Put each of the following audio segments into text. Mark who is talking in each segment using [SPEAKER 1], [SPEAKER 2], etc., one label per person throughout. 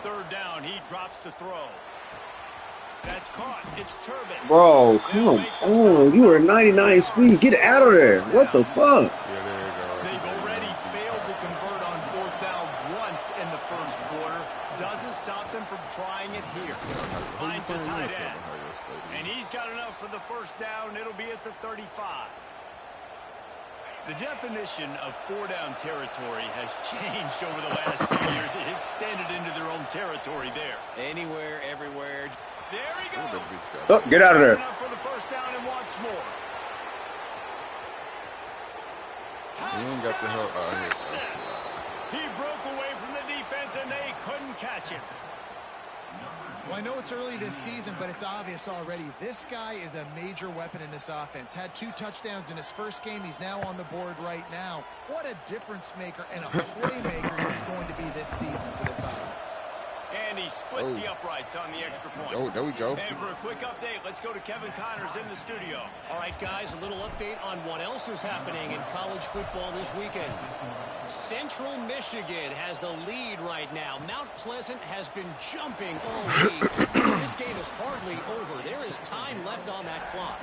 [SPEAKER 1] third down. He drops to throw. That's caught. It's Turbin.
[SPEAKER 2] Bro, come on. You were 99 speed. Get out of there. What the fuck?
[SPEAKER 1] They've already failed to convert on fourth down once in the first quarter. Doesn't stop them from trying it here. Finds a tight end. And he's got enough for the first down. It'll be at the 35. The definition of four-down territory has changed over the last few years. It extended into their own territory there. Anywhere, everywhere. There he goes.
[SPEAKER 2] Oh, get out of there.
[SPEAKER 1] For the first down and wants more.
[SPEAKER 3] He ain't got the help out here.
[SPEAKER 1] He broke away from the defense, and they couldn't catch him.
[SPEAKER 4] Well, I know it's early this season, but it's obvious already. This guy is a major weapon in this offense. Had 2 touchdowns in his first game. He's now on the board right now. What a difference maker and a playmaker he's going to be this season for this offense.
[SPEAKER 1] And he splits the uprights on the extra point.
[SPEAKER 3] Oh, there we go.
[SPEAKER 1] And for a quick update, let's go to Kevin Connors in the studio.
[SPEAKER 5] All right, guys, a little update on what else is happening in college football this weekend. Central Michigan has the lead right now. Mount Pleasant has been jumping all week. This game is hardly over. There is time left on that clock.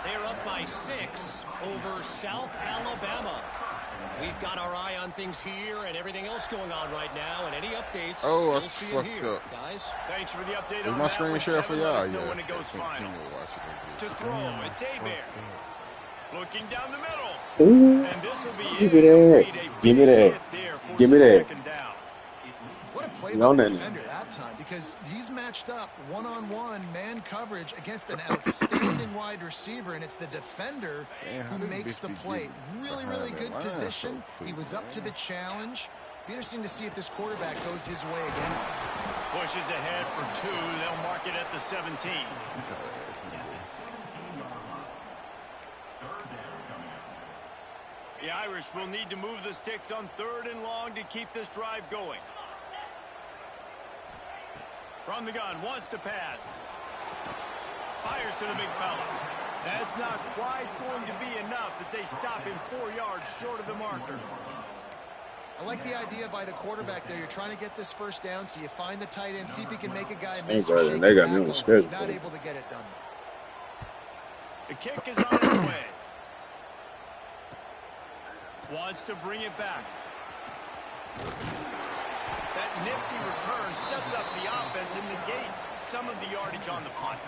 [SPEAKER 5] They're up by 6 over South Alabama. We've got our eye on things here and everything else going on right now, and any updates,
[SPEAKER 3] I
[SPEAKER 5] we'll see them here,
[SPEAKER 3] up.
[SPEAKER 5] guys.
[SPEAKER 1] Thanks for the update
[SPEAKER 3] Is
[SPEAKER 1] on
[SPEAKER 3] my
[SPEAKER 1] that
[SPEAKER 3] screen
[SPEAKER 1] one,
[SPEAKER 3] share for
[SPEAKER 1] Kevin.
[SPEAKER 3] y'all?
[SPEAKER 1] Let us know
[SPEAKER 3] Yeah.
[SPEAKER 1] when it goes final. To throw, it's Hebert. Looking down the middle.
[SPEAKER 2] Ooh.
[SPEAKER 1] And this will be
[SPEAKER 2] Give me that. Give me that. Give me that.
[SPEAKER 4] What a play by the defender that time, because he's matched up one-on-one man coverage against an outstanding wide receiver, and it's the defender who makes the play. Really, really good position. He was up to the challenge. Be interesting to see if this quarterback goes his way again.
[SPEAKER 1] Pushes ahead for 2. They'll mark it at the 17. The Irish will need to move the sticks on 3rd and long to keep this drive going. From the gun, wants to pass. Fires to the big fella. That's not quite going to be enough as they stop him 4 yards short of the marker.
[SPEAKER 4] I like the idea by the quarterback there. You're trying to get this first down, so you find the tight end, see if he can make a guy miss.
[SPEAKER 2] They got me on the schedule.
[SPEAKER 4] Not able to get it done.
[SPEAKER 1] The kick is on its way. Wants to bring it back. That nifty return sets up the offense and negates some of the yardage on the punt.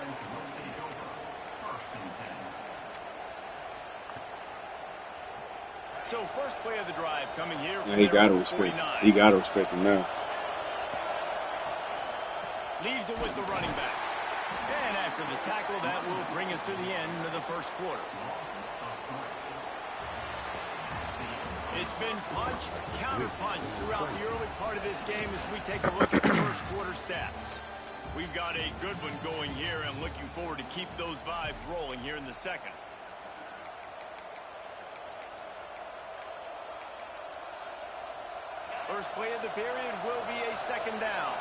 [SPEAKER 1] So first play of the drive coming here.
[SPEAKER 2] Yeah, he got to respect. He got to respect him now.
[SPEAKER 1] Leaves it with the running back. And after the tackle, that will bring us to the end of the first quarter. It's been punch, counter-punch throughout the early part of this game as we take a look at the first quarter stats. We've got a good one going here and looking forward to keep those vibes rolling here in the second. First play of the period will be a second down.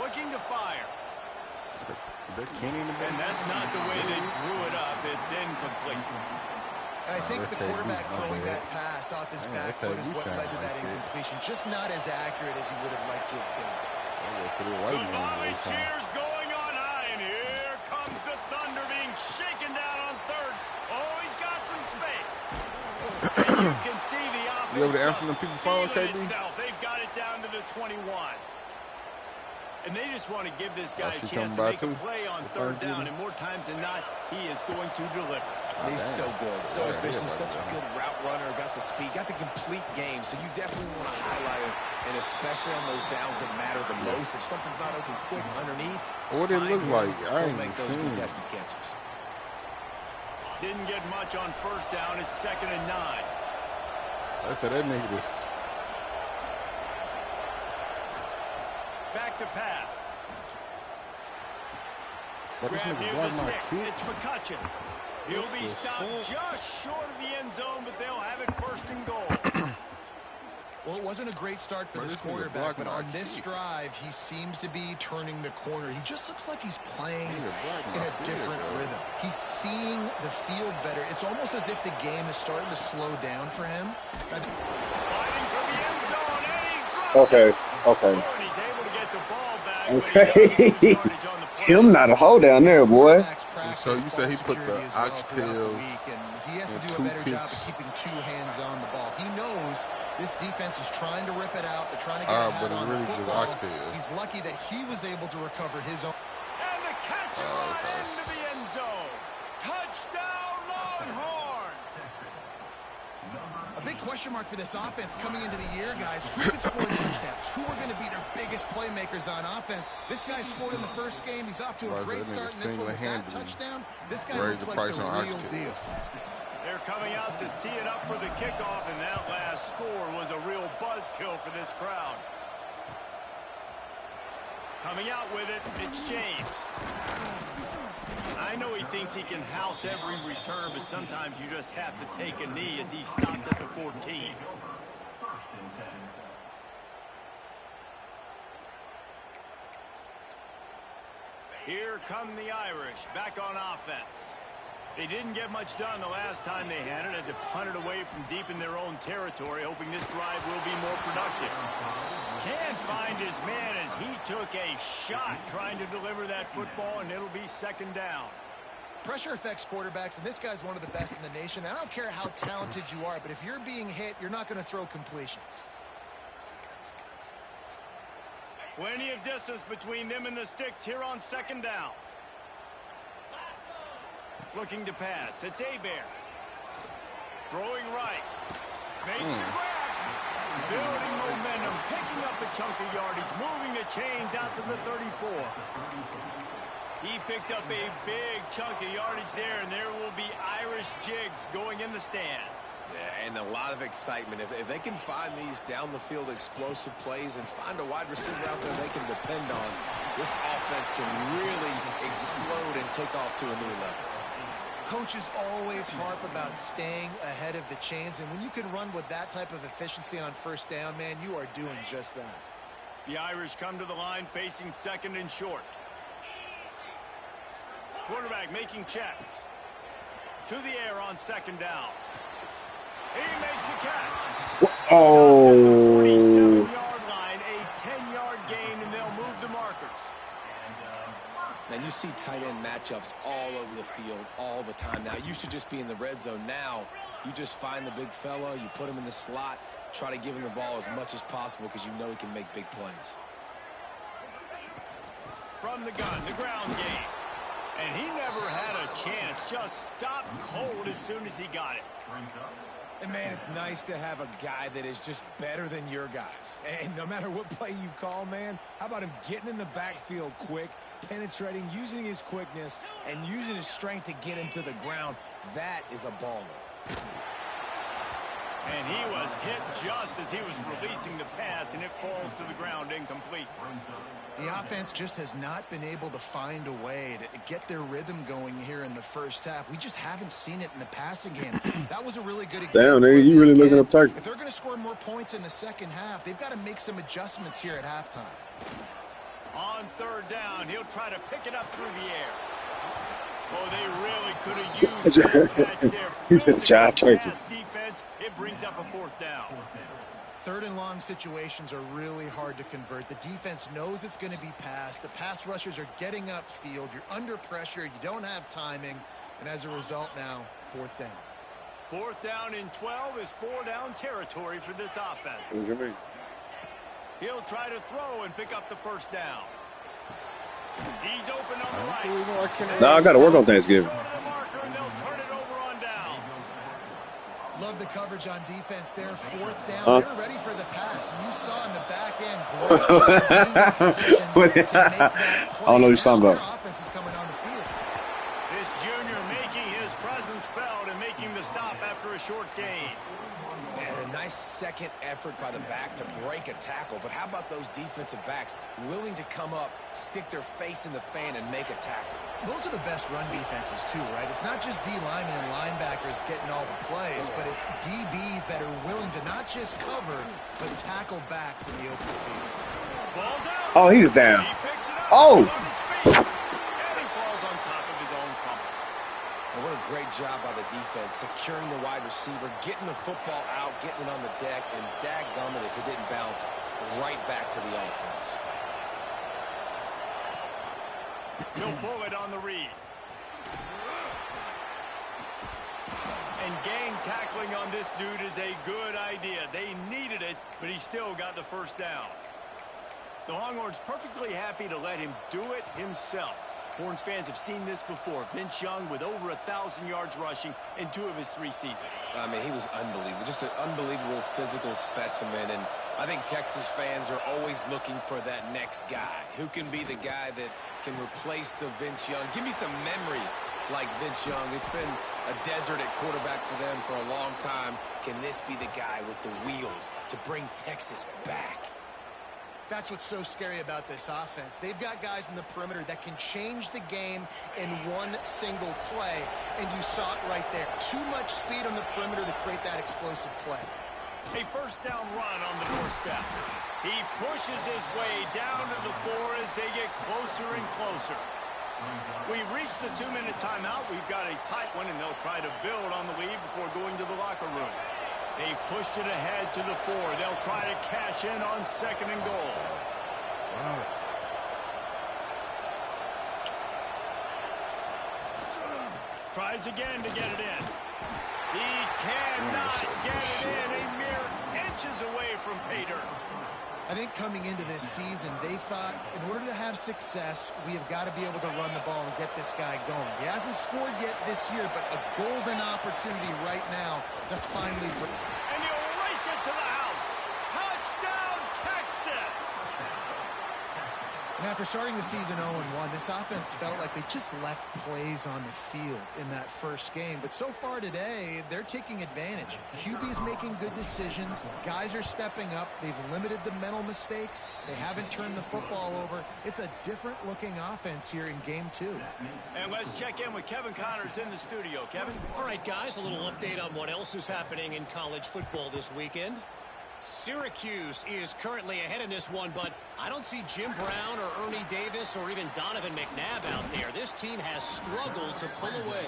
[SPEAKER 1] Looking to fire. And that's not the way they drew it up. It's incomplete.
[SPEAKER 4] And I think the quarterback throwing that pass off his back foot is what led to that incompletion. Just not as accurate as he would have liked to have been.
[SPEAKER 1] The volley cheers going on high, and here comes the Thunder being shaken down on 3rd. Oh, he's got some space. And you can see the offense.
[SPEAKER 3] You able to answer them people phone, KB?
[SPEAKER 1] They've got it down to the 21. And they just want to give this guy a chance to make a play on 3rd down, and more times than not, he is going to deliver.
[SPEAKER 6] He's so good, so efficient, such a good route runner, got the speed, got the complete game, so you definitely want to highlight him, and especially on those downs that matter the most. If something's not open quick underneath,
[SPEAKER 3] what did it look like? I ain't
[SPEAKER 6] make those contested catches.
[SPEAKER 1] Didn't get much on 1st down. It's 2nd and 9.
[SPEAKER 3] I said that nigga was...
[SPEAKER 1] Back to pass.
[SPEAKER 3] But
[SPEAKER 1] Grab near the sticks. It's McCutcheon. He'll be stopped just short of the end zone, but they'll have it 1st and goal.
[SPEAKER 4] Well, it wasn't a great start for this quarterback, but on this drive, he seems to be turning the corner. He just looks like he's playing in a different rhythm. He's seeing the field better. It's almost as if the game is starting to slow down for him.
[SPEAKER 1] Fighting for the end zone, and
[SPEAKER 2] Okay.
[SPEAKER 1] Oh, and he's able to get the ball back.
[SPEAKER 2] Okay. Him not a hold down there, boy.
[SPEAKER 3] So you said he put the oxtails
[SPEAKER 4] he has to do a better job of keeping two hands on the ball. He knows this defense is trying to rip it out. They're trying to get a hat on the football. He's lucky that he was able to recover his own.
[SPEAKER 1] And the catch and run into the end zone. Touchdown, Longhorns!
[SPEAKER 4] A big question mark for this offense coming into the year, guys. Who could score touchdowns? Who are going to be their biggest playmakers on offense? This guy scored in the first game. He's off to a great start in this one with that touchdown. This guy looks like the real deal.
[SPEAKER 1] They're coming out to tee it up for the kickoff, and that last score was a real buzzkill for this crowd. Coming out with it, it's James. I know he thinks he can house every return, but sometimes you just have to take a knee as he stopped at the 14. Here come the Irish, back on offense. They didn't get much done the last time they had it. Had to punt it away from deep in their own territory, hoping this drive will be more productive. Can't find his man as he took a shot trying to deliver that football, and it'll be second down.
[SPEAKER 4] Pressure affects quarterbacks, and this guy's one of the best in the nation. I don't care how talented you are, but if you're being hit, you're not going to throw completions.
[SPEAKER 1] Plenty of distance between them and the sticks here on second down. Looking to pass. It's Hebert. Throwing right. Makes the grab. Building momentum. Picking up a chunk of yardage. Moving the chains out to the 34. He picked up a big chunk of yardage there, and there will be Irish jigs going in the stands.
[SPEAKER 6] Yeah, and a lot of excitement. If they can find these down-the-field explosive plays and find a wide receiver out there they can depend on, this offense can really explode and take off to a new level.
[SPEAKER 4] Coaches always harp about staying ahead of the chains, and when you can run with that type of efficiency on first down, man, you are doing just that.
[SPEAKER 1] The Irish come to the line facing second and short. Quarterback making checks. To the air on second down. He makes the catch.
[SPEAKER 2] Oh.
[SPEAKER 1] 47-yard line, a 10-yard gain, and they'll move the markers.
[SPEAKER 6] And you see tight end matchups all over the field all the time. Now, it used to just be in the red zone. Now, you just find the big fella, you put him in the slot, try to give him the ball as much as possible because you know he can make big plays.
[SPEAKER 1] From the gun, the ground game. And he never had a chance. Just stopped cold as soon as he got it.
[SPEAKER 6] And, man, it's nice to have a guy that is just better than your guys. And no matter what play you call, man, how about him getting in the backfield quick, penetrating, using his quickness, and using his strength to get him to the ground? That is a baller.
[SPEAKER 1] And he was hit just as he was releasing the pass, and it falls to the ground incomplete.
[SPEAKER 4] The offense just has not been able to find a way to get their rhythm going here in the first half. We just haven't seen it in the passing game. That was a really good example.
[SPEAKER 2] Damn, nigga, you really looking up Turkey.
[SPEAKER 4] If they're going to score more points in the second half, they've got to make some adjustments here at halftime.
[SPEAKER 1] On third down, he'll try to pick it up through the air. Oh, they really could have used that catch there.
[SPEAKER 2] He said jive turkey.
[SPEAKER 1] Defense, it brings up a fourth down.
[SPEAKER 4] Third and long situations are really hard to convert. The defense knows it's going to be passed. The pass rushers are getting upfield. You're under pressure. You don't have timing. And as a result now, fourth down.
[SPEAKER 1] Fourth down and 12 is four-down territory for this offense.
[SPEAKER 2] What do you mean?
[SPEAKER 1] He'll try to throw and pick up the first down. He's open on the right.
[SPEAKER 2] No, I got to work on Thanksgiving.
[SPEAKER 4] Love the coverage on defense there. Fourth down. They're ready for the pass. And you saw in the back end.
[SPEAKER 2] I don't know what you're talking about.
[SPEAKER 4] Offense is coming on the field.
[SPEAKER 1] This junior making his presence felt and making the stop after a short gain.
[SPEAKER 6] And a nice second effort by the back to break a tackle. But how about those defensive backs willing to come up, stick their face in the fan, and make a tackle?
[SPEAKER 4] Those are the best run defenses, too, right? It's not just D linemen and linebackers getting all the plays, but it's DBs that are willing to not just cover, but tackle backs in the open field.
[SPEAKER 1] Ball's out.
[SPEAKER 2] Oh, he's down.
[SPEAKER 1] He picks it up.
[SPEAKER 2] Oh.
[SPEAKER 1] On his feet. And he falls on top of his own fumble.
[SPEAKER 6] And what a great job by the defense, securing the wide receiver, getting the football out, getting it on the deck, and dadgummit if it didn't bounce right back to the offense.
[SPEAKER 1] He'll pull it on the read. And gang tackling on this dude is a good idea. They needed it, but he still got the first down. The Longhorns perfectly happy to let him do it himself. Horns fans have seen this before. Vince Young with over 1,000 yards rushing in 2 of his 3 seasons.
[SPEAKER 6] I mean, he was unbelievable. Just an unbelievable physical specimen. And I think Texas fans are always looking for that next guy. Who can be the guy that can replace the Vince Young? Give me some memories like Vince Young. It's been a desert at quarterback for them for a long time. Can this be the guy with the wheels to bring Texas back?
[SPEAKER 4] That's what's so scary about this offense. They've got guys in the perimeter that can change the game in one single play, and you saw it right there. Too much speed on the perimeter to create that explosive play.
[SPEAKER 1] A first down run on the doorstep. He pushes his way down to the floor as they get closer and closer. We've reached the 2-minute timeout. We've got a tight one, and they'll try to build on the lead before going to the locker room. They've pushed it ahead to the 4. They'll try to cash in on 2nd and goal.
[SPEAKER 3] Wow.
[SPEAKER 1] Tries again to get it in. He cannot get it in. A mere inches away from pay dirt.
[SPEAKER 4] I think coming into this season, they thought in order to have success, we have got to be able to run the ball and get this guy going. He hasn't scored yet this year, but a golden opportunity right now to finally break.
[SPEAKER 1] And he'll race it to the house. Touchdown, Texas!
[SPEAKER 4] And after starting the season 0-1, this offense felt like they just left plays on the field in that first game. But so far today, they're taking advantage. QB's making good decisions. Guys are stepping up. They've limited the mental mistakes. They haven't turned the football over. It's a different-looking offense here in Game 2.
[SPEAKER 1] And let's check in with Kevin Connors in the studio. Kevin?
[SPEAKER 5] All right, guys, a little update on what else is happening in college football this weekend. Syracuse is currently ahead in this one, but I don't see Jim Brown or Ernie Davis or even Donovan McNabb out there. This team has struggled to pull away.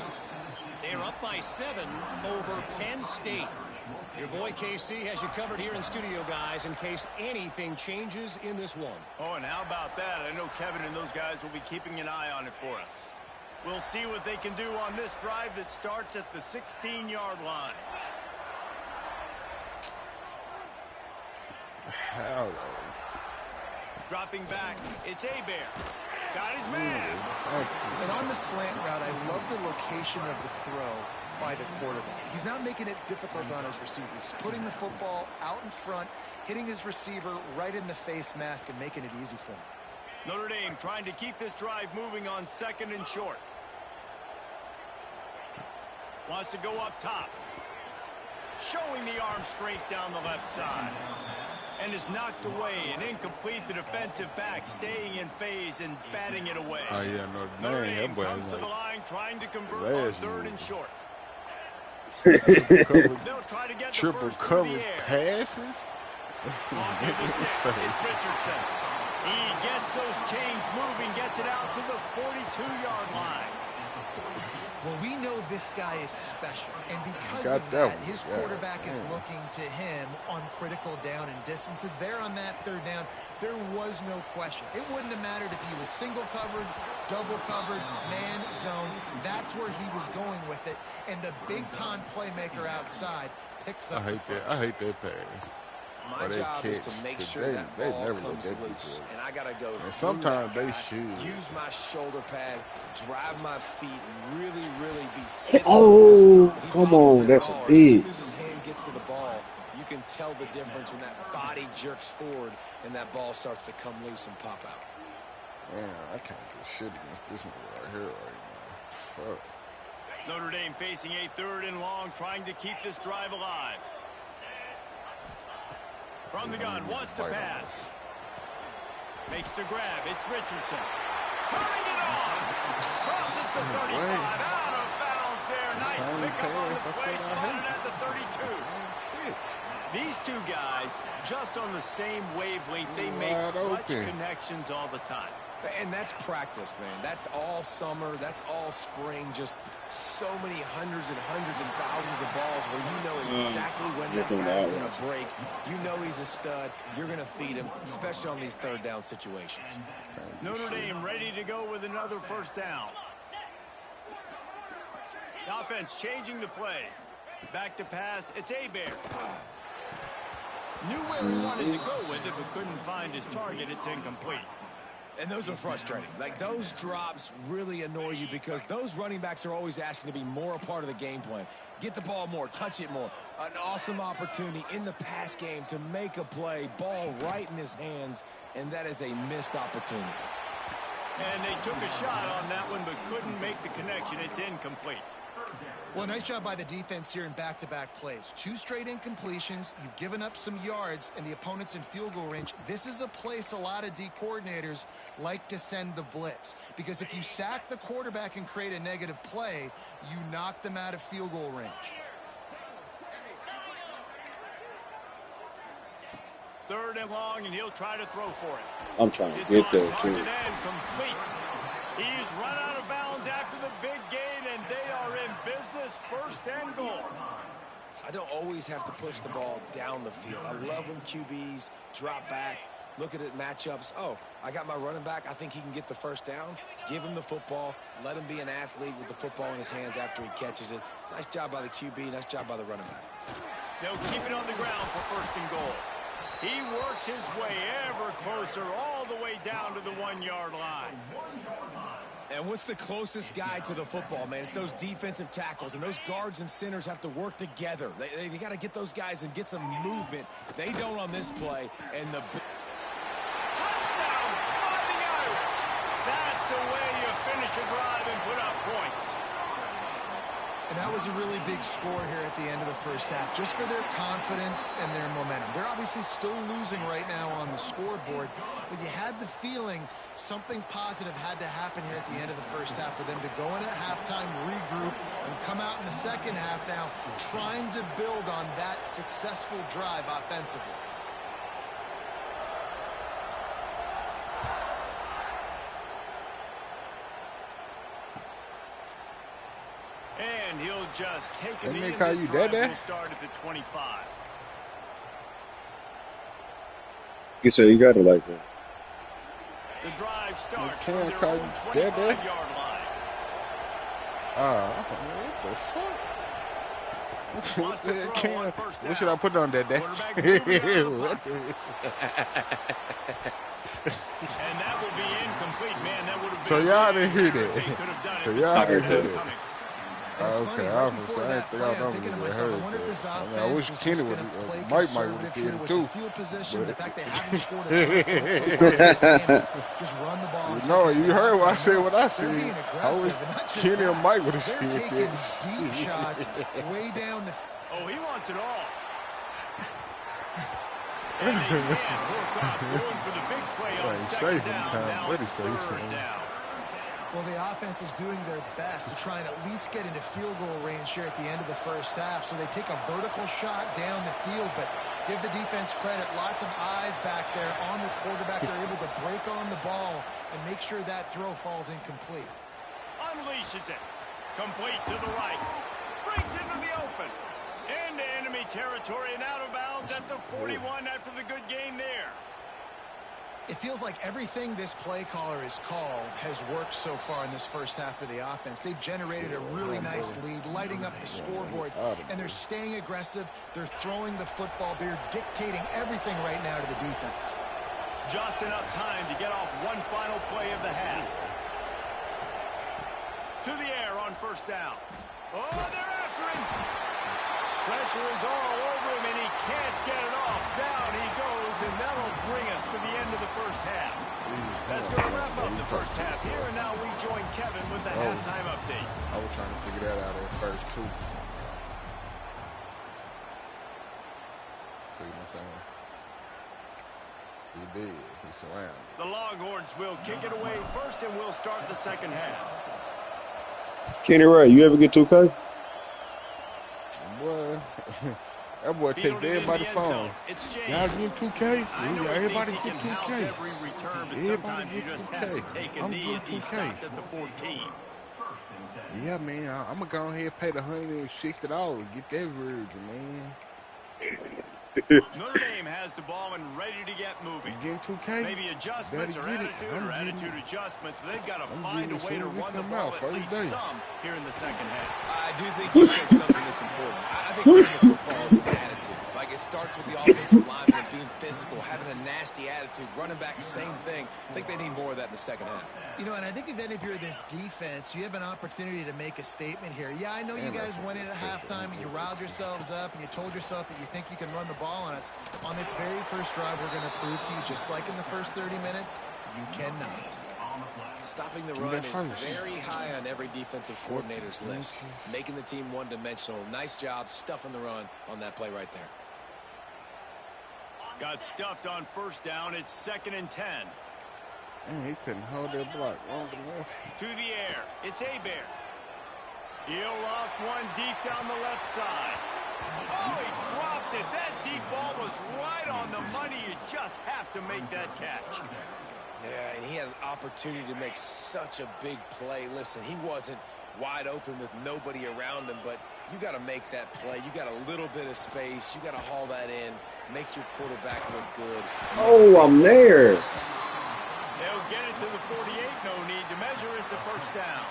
[SPEAKER 5] They're up by 7 over Penn State. Your boy KC has you covered here in studio, guys, in case anything changes in this one.
[SPEAKER 1] Oh, and how about that? I know Kevin and those guys will be keeping an eye on it for us. We'll see what they can do on this drive that starts at the 16-yard line.
[SPEAKER 3] Hell.
[SPEAKER 1] Dropping back, it's Hebert. Got his man.
[SPEAKER 4] And on the slant route, I love the location of the throw by the quarterback. He's not making it difficult on his receiver. He's putting the football out in front, hitting his receiver right in the face mask and making it easy for him.
[SPEAKER 1] Notre Dame trying to keep this drive moving on 2nd and short. Wants to go up top. Showing the arm strength down the left side. And is knocked away and incomplete. The defensive back staying in phase and batting it away.
[SPEAKER 3] Oh, yeah,
[SPEAKER 1] Notre Dame comes to the line trying to convert on 3rd and short. They'll try to get the
[SPEAKER 3] triple
[SPEAKER 1] first
[SPEAKER 3] cover
[SPEAKER 1] through the air.
[SPEAKER 3] passes.
[SPEAKER 1] It's Richardson. He gets those chains moving, gets it out to the 42-yard line.
[SPEAKER 4] Well, we know this guy is special, and because of that, his quarterback is looking to him on critical down and distances. There on that 3rd down, there was no question. It wouldn't have mattered if he was single covered, double covered, man zone. That's where he was going with it, and the big-time playmaker outside picks up the first.
[SPEAKER 3] I hate that pass.
[SPEAKER 6] My job is to make sure that ball comes loose, and I got to go through
[SPEAKER 3] sometimes
[SPEAKER 6] that
[SPEAKER 3] they
[SPEAKER 6] guy,
[SPEAKER 3] shoot.
[SPEAKER 6] use my shoulder pad, drive my feet, and really be
[SPEAKER 2] Hey, oh, come on, that's
[SPEAKER 6] a
[SPEAKER 2] big.
[SPEAKER 6] As soon as his hand gets to the ball, you can tell the difference when that body jerks forward and that ball starts to come loose and pop out.
[SPEAKER 3] Man, I can't do shit against this nigga right here right now. Fuck.
[SPEAKER 1] Notre Dame facing a 3rd and long, trying to keep this drive alive. From the gun, wants to pass. Makes the grab. It's Richardson. Turning it on. Crosses the 35. Out of bounds there. Nice pickup on the play. Spotted at the 32. These two guys, just on the same wavelength, they make clutch connections all the time.
[SPEAKER 6] And that's practice, man. That's all summer. That's all spring. Just so many hundreds and thousands of balls where you know exactly when that guy's going to break. You know he's a stud. You're going to feed him, especially on these third down situations.
[SPEAKER 1] Notre Dame ready to go with another first down. The offense changing the play. Back to pass. It's Hebert. Knew where he wanted to go with it, but couldn't find his target. It's incomplete.
[SPEAKER 6] And those are frustrating. Like, those drops really annoy you because those running backs are always asking to be more a part of the game plan. Get the ball more, touch it more. An awesome opportunity in the pass game to make a play, ball right in his hands, and that is a missed opportunity.
[SPEAKER 1] And they took a shot on that one, but couldn't make the connection. It's incomplete.
[SPEAKER 4] Well, nice job by the defense here in back-to-back plays. 2 straight incompletions. You've given up some yards, and the opponent's in field goal range. This is a place a lot of D coordinators like to send the blitz. Because if you sack the quarterback and create a negative play, you knock them out of field goal range.
[SPEAKER 1] Third and long, and he'll try to throw for it.
[SPEAKER 2] I'm trying to get there, too.
[SPEAKER 1] And complete. He's run out of bounds after the big gain, and they are in business. First and goal.
[SPEAKER 6] I don't always have to push the ball down the field. I love when QBs drop back, look at it matchups. Oh, I got my running back. I think he can get the first down. Give him the football. Let him be an athlete with the football in his hands after he catches it. Nice job by the QB. Nice job by the running back.
[SPEAKER 1] They'll keep it on the ground for first and goal. He works his way ever closer all the way down to the 1-yard line.
[SPEAKER 6] And what's the closest guy to the football, man? It's those defensive tackles, and those guards and centers have to work together. They got to get those guys and get some movement. They don't on this play. And the
[SPEAKER 1] touchdown, finding out. That's the way you finish a drive and put up points.
[SPEAKER 4] And that was a really big score here at the end of the first half, just for their confidence and their momentum. They're obviously still losing right now on the scoreboard, but you had the feeling something positive had to happen here at the end of the first half for them to go in at halftime, regroup, and come out in the second half now trying to build on that successful drive offensively.
[SPEAKER 1] And he'll just take a knee.
[SPEAKER 3] They
[SPEAKER 1] And
[SPEAKER 3] call
[SPEAKER 1] this
[SPEAKER 3] you
[SPEAKER 1] drive
[SPEAKER 3] Dada?
[SPEAKER 1] will start at the 25.
[SPEAKER 2] You said you got it like that.
[SPEAKER 1] The drive starts
[SPEAKER 3] They
[SPEAKER 1] from
[SPEAKER 3] can't
[SPEAKER 1] their
[SPEAKER 3] call
[SPEAKER 1] own
[SPEAKER 3] you Dada?
[SPEAKER 1] 25-yard line.
[SPEAKER 3] What the fuck?
[SPEAKER 1] Wants to throw on first down.
[SPEAKER 3] What should I put on that day?
[SPEAKER 1] Quarterback moving out of the pocket. And that will be incomplete, man. That would have been
[SPEAKER 3] So y'all didn't hear
[SPEAKER 1] They
[SPEAKER 3] that.
[SPEAKER 1] could have done it,
[SPEAKER 3] So
[SPEAKER 1] but
[SPEAKER 3] y'all
[SPEAKER 1] saw
[SPEAKER 3] didn't hear
[SPEAKER 1] that
[SPEAKER 3] that.
[SPEAKER 1] coming.
[SPEAKER 4] And it's funny,
[SPEAKER 3] Okay,
[SPEAKER 4] right
[SPEAKER 3] I
[SPEAKER 4] before
[SPEAKER 3] didn't
[SPEAKER 4] that
[SPEAKER 3] think
[SPEAKER 4] play,
[SPEAKER 3] I
[SPEAKER 4] I'm
[SPEAKER 3] normally
[SPEAKER 4] thinking to
[SPEAKER 3] would
[SPEAKER 4] myself,
[SPEAKER 3] have
[SPEAKER 4] I wonder if
[SPEAKER 3] heard
[SPEAKER 4] this
[SPEAKER 3] that. I mean, I
[SPEAKER 4] offense
[SPEAKER 3] wish
[SPEAKER 4] is
[SPEAKER 3] Kenny
[SPEAKER 4] just
[SPEAKER 3] would
[SPEAKER 4] going to play
[SPEAKER 3] Mike might would have
[SPEAKER 4] conservative
[SPEAKER 3] said
[SPEAKER 4] here
[SPEAKER 3] it
[SPEAKER 4] with
[SPEAKER 3] too.
[SPEAKER 4] the field position,
[SPEAKER 3] But
[SPEAKER 4] the fact they haven't scored a ton of points so far in this game. Just run the ball.
[SPEAKER 3] No, you heard what I said. What I
[SPEAKER 4] They're
[SPEAKER 3] said.
[SPEAKER 4] being
[SPEAKER 3] I
[SPEAKER 4] aggressive,
[SPEAKER 3] wish
[SPEAKER 4] and not just
[SPEAKER 3] Kenny or
[SPEAKER 4] that.
[SPEAKER 3] Mike would have
[SPEAKER 4] They're
[SPEAKER 3] said
[SPEAKER 4] taking
[SPEAKER 3] that.
[SPEAKER 4] deep shots way down the
[SPEAKER 1] Oh, he wants it all. And they can't hook up, going for the big play on
[SPEAKER 3] Right,
[SPEAKER 1] second
[SPEAKER 3] safe
[SPEAKER 1] down.
[SPEAKER 3] time.
[SPEAKER 1] Now
[SPEAKER 3] What
[SPEAKER 1] it's
[SPEAKER 3] he say? He
[SPEAKER 1] third
[SPEAKER 3] said-
[SPEAKER 1] down.
[SPEAKER 4] Well, the offense is doing their best to try and at least get into field goal range here at the end of the first half. So they take a vertical shot down the field, but give the defense credit. Lots of eyes back there on the quarterback. They're able to break on the ball and make sure that throw falls incomplete.
[SPEAKER 1] Unleashes it. Complete to the right. Breaks into the open. Into enemy territory and out of bounds at the 41 after the good gain there.
[SPEAKER 4] It feels like everything this play caller has called has worked so far in this first half for the offense. They've generated a really nice lead, lighting up the scoreboard, and they're staying aggressive. They're throwing the football. They're dictating everything right now to the defense.
[SPEAKER 1] Just enough time to get off one final play of the half. To the air on first down. Oh, they're after him. Pressure is all over him, and he can't get it off. Down he goes, and that'll bring us to the end of the first half. That's going to wrap up the first half here, and now we join Kevin with the halftime update.
[SPEAKER 3] I was trying to figure that out at first too. See what I'm saying? He did. He surrounded.
[SPEAKER 1] The Longhorns will kick it away first, and we'll start the second half.
[SPEAKER 2] Kenny Ray, you ever get 2K?
[SPEAKER 3] Boy, That boy takes everybody's phone. Y'all getting 2K?
[SPEAKER 1] I know
[SPEAKER 3] Everybody
[SPEAKER 1] he
[SPEAKER 3] get
[SPEAKER 1] can house
[SPEAKER 3] 2K.
[SPEAKER 1] every return, but
[SPEAKER 3] Everybody
[SPEAKER 1] sometimes you
[SPEAKER 3] get
[SPEAKER 1] just
[SPEAKER 3] 2K.
[SPEAKER 1] have to take a
[SPEAKER 3] I'm
[SPEAKER 1] knee
[SPEAKER 3] getting
[SPEAKER 1] as he
[SPEAKER 3] 2K.
[SPEAKER 1] stopped at the 14.
[SPEAKER 3] Yeah, man. I'm going to go ahead and pay the $160. Get that virgin, man.
[SPEAKER 1] Notre Dame has the ball and ready to get moving.
[SPEAKER 3] You getting 2K?
[SPEAKER 1] Maybe adjustments or attitude adjustments, but they've got to find a way to run the ball at least some here in the second half.
[SPEAKER 6] I do think you said something that's important. I think running the football is an attitude. Like, it starts with the offensive linemen being physical, having a nasty attitude. Running back, same thing. I think they need more of that in the second half.
[SPEAKER 4] You know, and I think if you're this defense, you have an opportunity to make a statement here. Yeah, I know you guys went in at halftime and you riled yourselves up and you told yourself that you think you can run the ball on us. On this very first drive, we're going to prove to you, just like in the first 30 minutes, you cannot.
[SPEAKER 6] Stopping the run is very high on every defensive coordinator's list. Making the team one-dimensional. Nice job stuffing the run on that play right there.
[SPEAKER 1] Got stuffed on first down. It's 2nd and 10.
[SPEAKER 3] He couldn't hold that block long enough.
[SPEAKER 1] To the air. It's Hebert. He'll loft one deep down the left side. Oh, he dropped it. That deep ball was right on the money. You just have to make that catch.
[SPEAKER 6] Yeah, and he had an opportunity to make such a big play. Listen, he wasn't wide open with nobody around him, but you got to make that play. You got a little bit of space. You got to haul that in, make your quarterback look good.
[SPEAKER 2] Oh, I'm there.
[SPEAKER 1] They'll get it to the 48. No need to measure. It's a first down.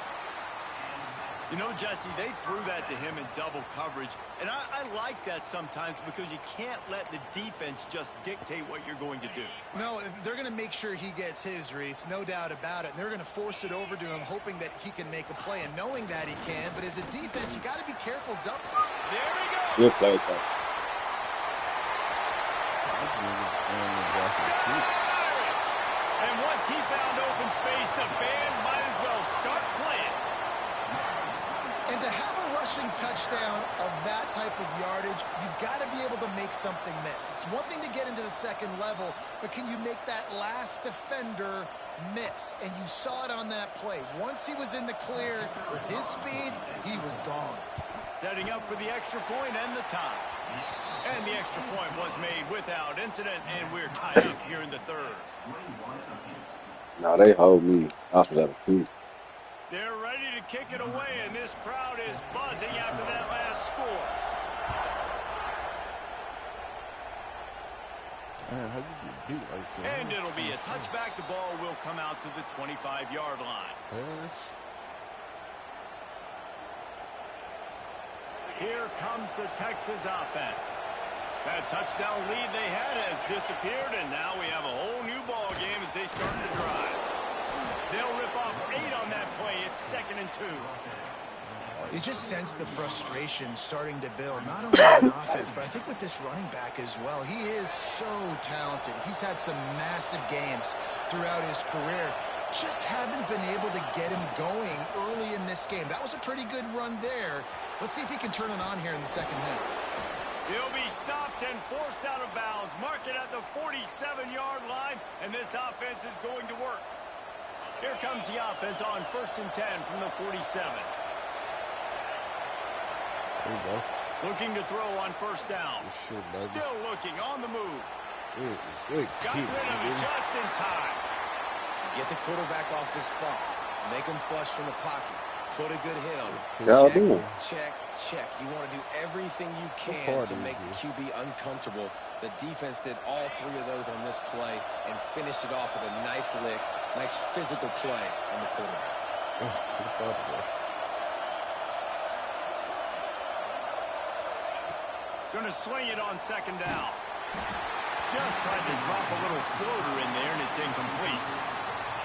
[SPEAKER 1] You know, Jesse, they threw that to him in double coverage, and I like that sometimes because you can't let the defense just dictate what you're going to do.
[SPEAKER 4] No, they're going to make sure he gets his, Reese, no doubt about it. And they're going to force it over to him, hoping that he can make a play, and knowing that he can. But as a defense, you got to be careful.
[SPEAKER 1] There we go.
[SPEAKER 2] Good play, though.
[SPEAKER 1] And once he found open space, the band might as well start playing.
[SPEAKER 4] And to have a rushing touchdown of that type of yardage, you've got to be able to make something miss. It's one thing to get into the second level, but can you make that last defender miss? And you saw it on that play. Once he was in the clear with his speed, he was gone.
[SPEAKER 1] Setting up for the extra point and the tie. And the extra point was made without incident, and we're tied up here in the third.
[SPEAKER 2] No, they hold me. I was at a key.
[SPEAKER 1] They're ready to kick it away, and this crowd is buzzing after that last score.
[SPEAKER 3] Man, how you get beat like that?
[SPEAKER 1] And it'll be a touchback. The ball will come out to the 25-yard line. Here comes the Texas offense. That touchdown lead they had has disappeared, and now we have a whole new ball game as they start to drive. They'll rip off 8 on that play. It's 2nd and 2.
[SPEAKER 4] You just sense the frustration starting to build, not only on offense, but I think with this running back as well. He is so talented. He's had some massive games throughout his career. Just haven't been able to get him going early in this game. That was a pretty good run there. Let's see if he can turn it on here in the second half.
[SPEAKER 1] He'll be stopped and forced out of bounds. Mark it at the 47-yard line, and this offense is going to work. Here comes the offense on 1st and 10 from the 47.
[SPEAKER 3] There you go.
[SPEAKER 1] Looking to throw on 1st down. Still looking on the move. Got rid of it just in time.
[SPEAKER 6] Get the quarterback off his spot. Make him flush from the pocket. Put a good hit on him. Check, check. You want to do everything you can to make the QB uncomfortable. The defense did all 3 of those on this play and finished it off with a nice lick, nice physical play on the quarterback.
[SPEAKER 1] Going to swing it on 2nd down. Just tried to drop a little floater in there, and it's incomplete.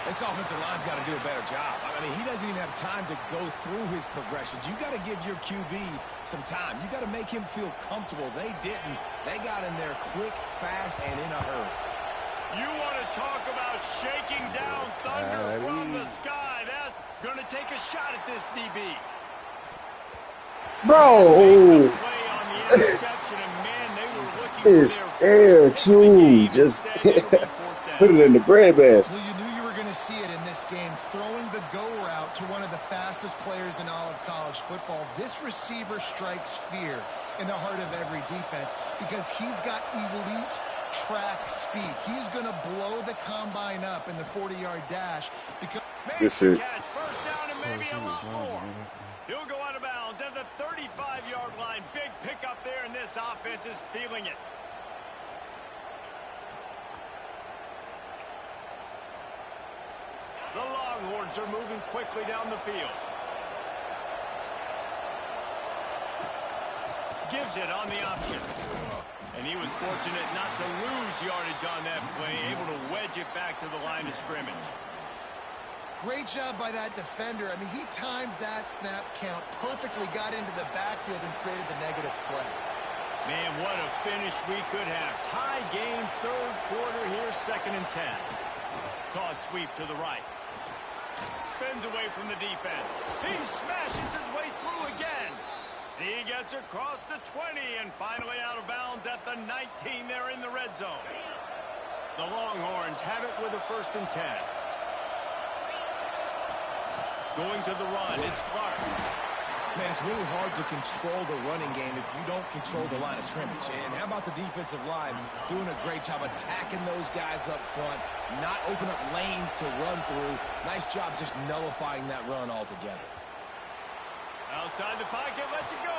[SPEAKER 6] This offensive line's got to do a better job. I mean, he doesn't even have time to go through his progressions. You got to give your QB some time. You got to make him feel comfortable. They didn't. They got in there quick, fast, and in a hurry.
[SPEAKER 1] You want to talk about shaking down thunder from the sky. That's going to take a shot at this DB.
[SPEAKER 2] Bro!
[SPEAKER 1] Play on the interception, and man, they were looking
[SPEAKER 2] It's there, too. Just put it in the bread basket.
[SPEAKER 4] Well, you knew you were going to see it in this game, throwing the go route to one of the fastest players in all of college football, this receiver strikes fear in the heart of every defense because he's got elite track speed. He's going to blow the combine up in the 40-yard dash because
[SPEAKER 2] This is
[SPEAKER 1] catch, first down, and maybe a lot more. He'll go out of bounds at the 35-yard line. Big pickup there, and this offense is feeling it. The Longhorns are moving quickly down the field. Gives it on the option. And he was fortunate not to lose yardage on that play, able to wedge it back to the line of scrimmage.
[SPEAKER 4] great job by that defender. I mean, he timed that snap count perfectly, got into the backfield and created the negative play.
[SPEAKER 1] Man, what a finish we could have. Tie game, third quarter here, 2nd and 10. Toss sweep to the right. Spins away from the defense. He smashes his way through again. He gets across the 20 and finally out of bounds at the 19 there in the red zone. The Longhorns have it with a 1st and 10. Going to the run, it's Clark.
[SPEAKER 6] Man, it's really hard to control the running game if you don't control the line of scrimmage. And how about the defensive line doing a great job attacking those guys up front, not open up lanes to run through. Nice job just nullifying that run altogether.
[SPEAKER 1] Outside the pocket, lets it go.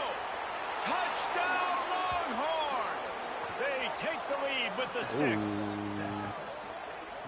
[SPEAKER 1] Touchdown, Longhorns! They take the lead with the 6.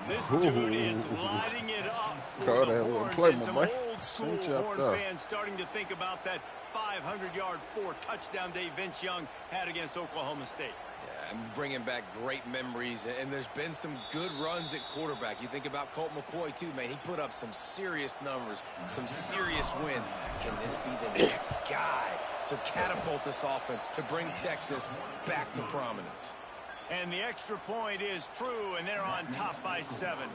[SPEAKER 1] This dude is lighting it up for the Horns, and some old-school Horn fans starting to think about that 500-yard, 4-touchdown day Vince Young had against Oklahoma State.
[SPEAKER 6] Yeah, I'm bringing back great memories, and there's been some good runs at quarterback. You think about Colt McCoy, too, man. He put up some serious numbers, some serious wins. Can this be the next guy to catapult this offense, to bring Texas back to prominence?
[SPEAKER 1] And the extra point is true, and they're on top by 7.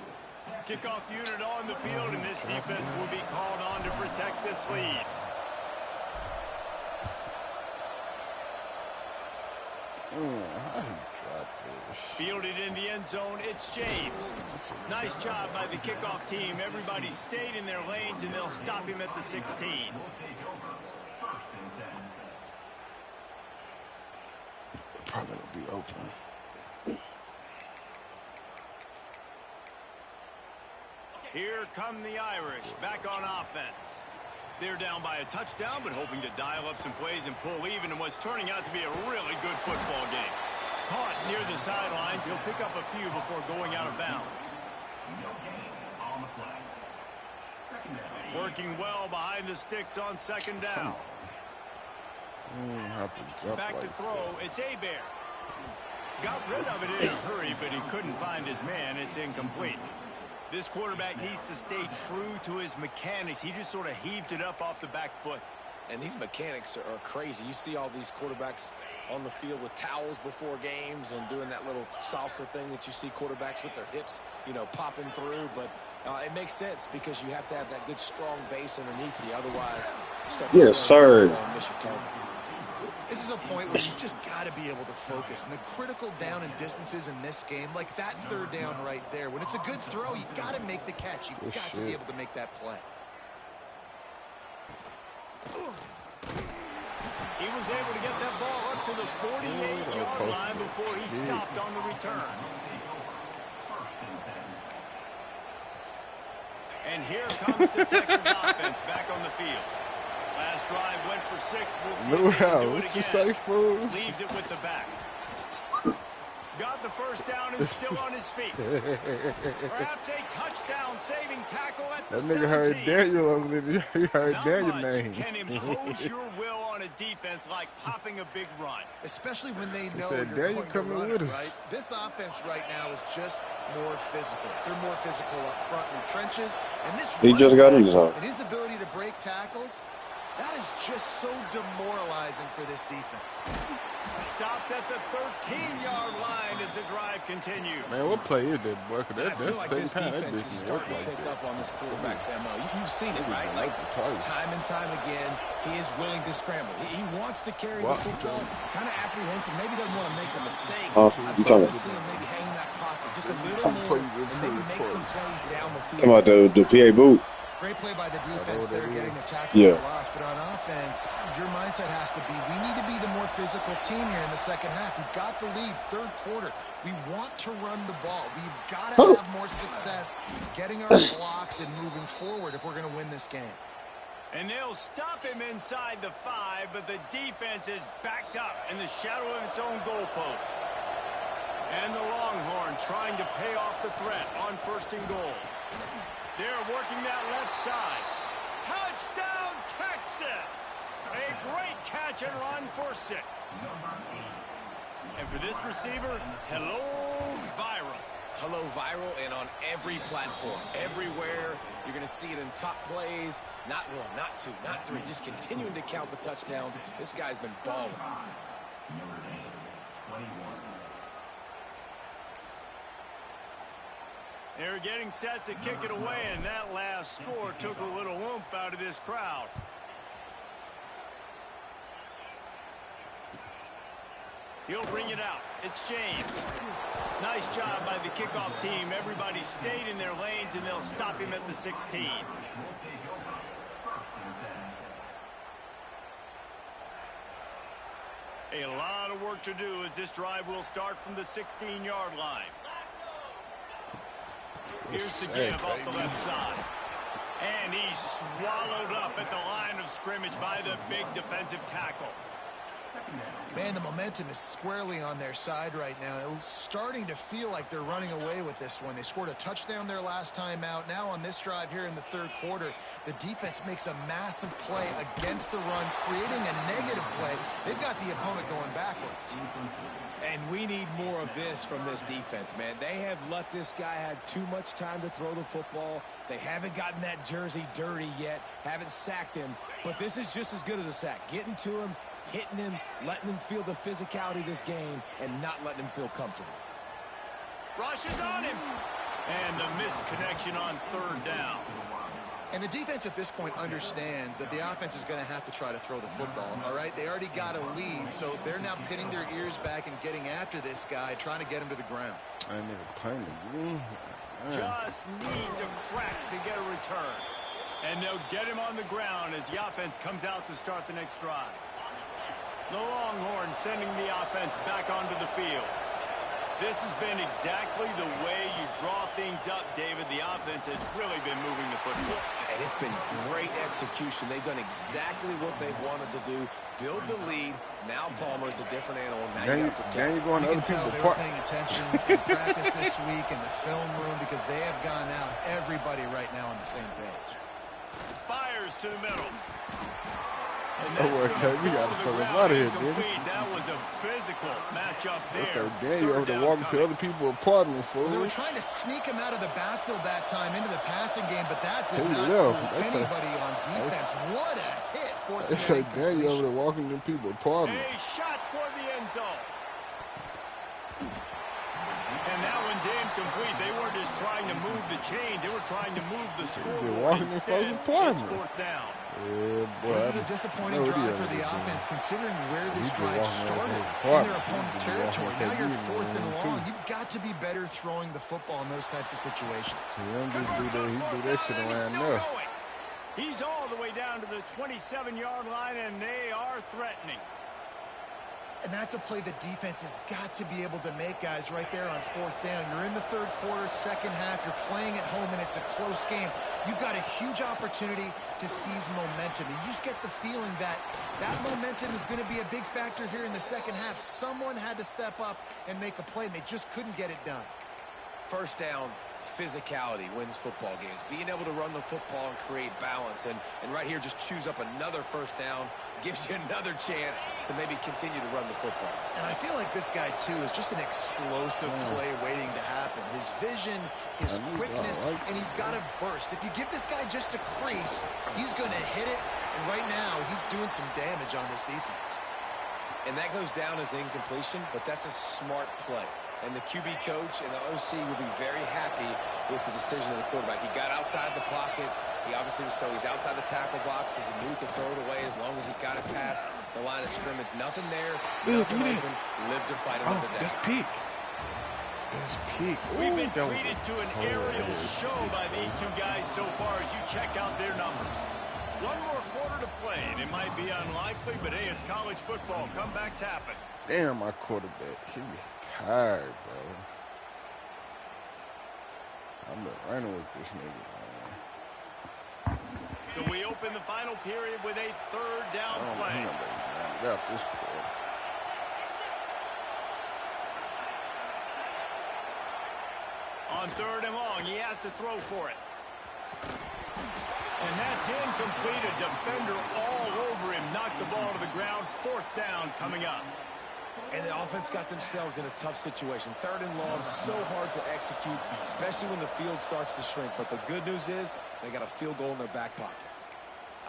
[SPEAKER 1] Kickoff unit on the field, and this defense will be called on to protect this lead. Fielded in the end zone, it's James. Nice job by the kickoff team. Everybody stayed in their lanes, and they'll stop him at the 16.
[SPEAKER 3] Probably will be open.
[SPEAKER 1] Here come the Irish, back on offense. They're down by a touchdown, but hoping to dial up some plays and pull even in what's turning out to be a really good football game. Caught near the sidelines, he'll pick up a few before going out of bounds. Working well behind the sticks on 2nd down. Back to throw, it's Hebert. Got rid of it in a hurry, but he couldn't find his man. It's incomplete. This quarterback needs to stay true to his mechanics. He just sort of heaved it up off the back foot.
[SPEAKER 6] And these mechanics are crazy. You see all these quarterbacks on the field with towels before games and doing that little salsa thing that you see quarterbacks with their hips, you know, popping through. But it makes sense because you have to have that good, strong base underneath you. Otherwise, you start to
[SPEAKER 2] yes, sir.
[SPEAKER 6] Miss your target.
[SPEAKER 4] This is a point where you just got to be able to focus. And the critical down and distances in this game, like that 3rd down right there, when it's a good throw, you got to make the catch. You've got to be able to make that play.
[SPEAKER 1] He was able to get that ball up to the 48-yard line before he stopped on the return. And here comes the Texas offense back on the field. Last drive went for 6. We'll see if they can do it again. Leaves it with the back. Got the 1st down and still on his feet. Perhaps a touchdown-saving tackle at the 17.
[SPEAKER 3] That nigga heard Daniel over there. He heard Daniel's name.
[SPEAKER 1] Can impose your will on a defense like popping a big run.
[SPEAKER 4] Especially when they know you're going to run it, right? This offense right now is just more physical. They're more physical up front in the trenches. And this
[SPEAKER 2] he just got in his own.
[SPEAKER 4] And his ability to break tackles, that is just so demoralizing for this defense.
[SPEAKER 1] Stopped at the 13-yard line as the drive continues.
[SPEAKER 3] Man, what play is that, boy?
[SPEAKER 6] I feel like this defense is starting to pick up on this quarterback's MO. You've seen it, right? Like, time and time again, he is willing to scramble. He wants to carry the football, kind of apprehensive, maybe doesn't want to make a mistake. I'd love to see him maybe hang in that pocket just a little more and maybe make some plays down the field.
[SPEAKER 2] Come on, the PA boot.
[SPEAKER 4] Great play by the defense there, getting the tackle for loss. But on offense, your mindset has to be, we need to be the more physical team here in the second half. We've got the lead, third quarter. We want to run the ball. We've got to have more success getting our blocks and moving forward if we're going to win this game.
[SPEAKER 1] And they'll stop him inside the 5, but the defense is backed up in the shadow of its own goalpost. And the Longhorns trying to pay off the threat on 1st and goal. They're working that left side. Touchdown, Texas! A great catch and run for 6. And for this receiver, hello, viral.
[SPEAKER 6] Hello, viral, and on every platform, everywhere. You're going to see it in top plays. Not 1, not 2, not 3. Just continuing to count the touchdowns. This guy's been balling.
[SPEAKER 1] They're getting set to kick it away, and that last score took a little oomph out of this crowd. He'll bring it out. It's James. Nice job by the kickoff team. Everybody stayed in their lanes, and they'll stop him at the 16. A lot of work to do as this drive will start from the 16-yard line. Here's the give off the left side. And he's swallowed up at the line of scrimmage by the big defensive tackle.
[SPEAKER 4] Man, the momentum is squarely on their side right now. It's starting to feel like they're running away with this one. They scored a touchdown their last time out. Now on this drive here in the third quarter, the defense makes a massive play against the run, creating a negative play. They've got the opponent going backwards.
[SPEAKER 6] And we need more of this from this defense, man. They have let this guy have too much time to throw the football. They haven't gotten that jersey dirty yet, haven't sacked him. But this is just as good as a sack. Getting to him, hitting him, letting him feel the physicality of this game, and not letting him feel comfortable.
[SPEAKER 1] Rush is on him. And the missed connection on 3rd down.
[SPEAKER 4] And the defense at this point understands that the offense is going to have to try to throw the football, all right? They already got a lead, so they're now pinning their ears back and getting after this guy, trying to get him to the ground.
[SPEAKER 3] I never playing.
[SPEAKER 1] Just needs a crack to get a return. And they'll get him on the ground as the offense comes out to start the next drive. The Longhorns sending the offense back onto the field. This has been exactly the way you draw things up, David. The offense has really been moving the football.
[SPEAKER 6] And it's been great execution. They've done exactly what they've wanted to do. Build the lead. Now Palmer's a different animal. Now you got to protect.
[SPEAKER 4] You can tell they were paying attention in practice this week in the film room because they have gone out, everybody right now on the same page.
[SPEAKER 1] Fires to the middle.
[SPEAKER 3] Oh, okay, we got to fuck him out of here, dude.
[SPEAKER 1] That was a physical matchup there.
[SPEAKER 3] Okay, Daniel over there walking to other people apartments, fool.
[SPEAKER 4] They were trying to sneak him out of the backfield that time into the passing game, but that did not fool anybody on defense. What a hit.
[SPEAKER 3] They say Daniel over there walking to people apartments.
[SPEAKER 1] A shot toward the end zone. And that one's incomplete. They weren't just trying to move the chains. They were trying to move the scoreboard. Instead, it's 4th down.
[SPEAKER 3] Yeah, boy,
[SPEAKER 4] this is a disappointing drive for the offense, considering where this drive started in their opponent territory. Now you're 4th and long. You've got to be better throwing the football in those types of situations.
[SPEAKER 3] He don't just do that. He do that shit around there.
[SPEAKER 1] He's all the way down to the 27-yard line, and they are threatening.
[SPEAKER 4] And that's a play the defense has got to be able to make, guys, right there on 4th down. You're in the third quarter, second half. You're playing at home, and it's a close game. You've got a huge opportunity to seize momentum. And you just get the feeling that that momentum is going to be a big factor here in the second half. Someone had to step up and make a play, and they just couldn't get it done.
[SPEAKER 6] First down, physicality wins football games. Being able to run the football and create balance. And right here, just choose up another first down. Gives you another chance to maybe continue to run the football.
[SPEAKER 4] And I feel like this guy, too, is just an explosive play waiting to happen. His vision, his quickness, and he's got a burst. If you give this guy just a crease, he's going to hit it. And right now, he's doing some damage on this defense.
[SPEAKER 6] And that goes down as incompletion, but that's a smart play. And the QB coach and the OC will be very happy with the decision of the quarterback. He got outside the pocket. He obviously was he's outside the tackle box. He knew he could throw it away as long as he got it past the line of scrimmage. Nothing there, nothing open. Live to fight another down.
[SPEAKER 3] That's peak.
[SPEAKER 1] We've been treated to an aerial show by these two guys so far as you check out their numbers. One more quarter to play, and it might be unlikely, but hey, it's college football. Comebacks happen.
[SPEAKER 3] Damn, my quarterback. He be tired, bro. I'm running with this nigga, man.
[SPEAKER 1] So we open the final period with a third down play.
[SPEAKER 3] Out this quarter.
[SPEAKER 1] On third and long, he has to throw for it. And that's incomplete. A defender all over him. Knocked the ball to the ground. Fourth down coming up.
[SPEAKER 6] And the offense got themselves in a tough situation. Third and long, so hard to execute, especially when the field starts to shrink. But the good news is they got a field goal in their back pocket.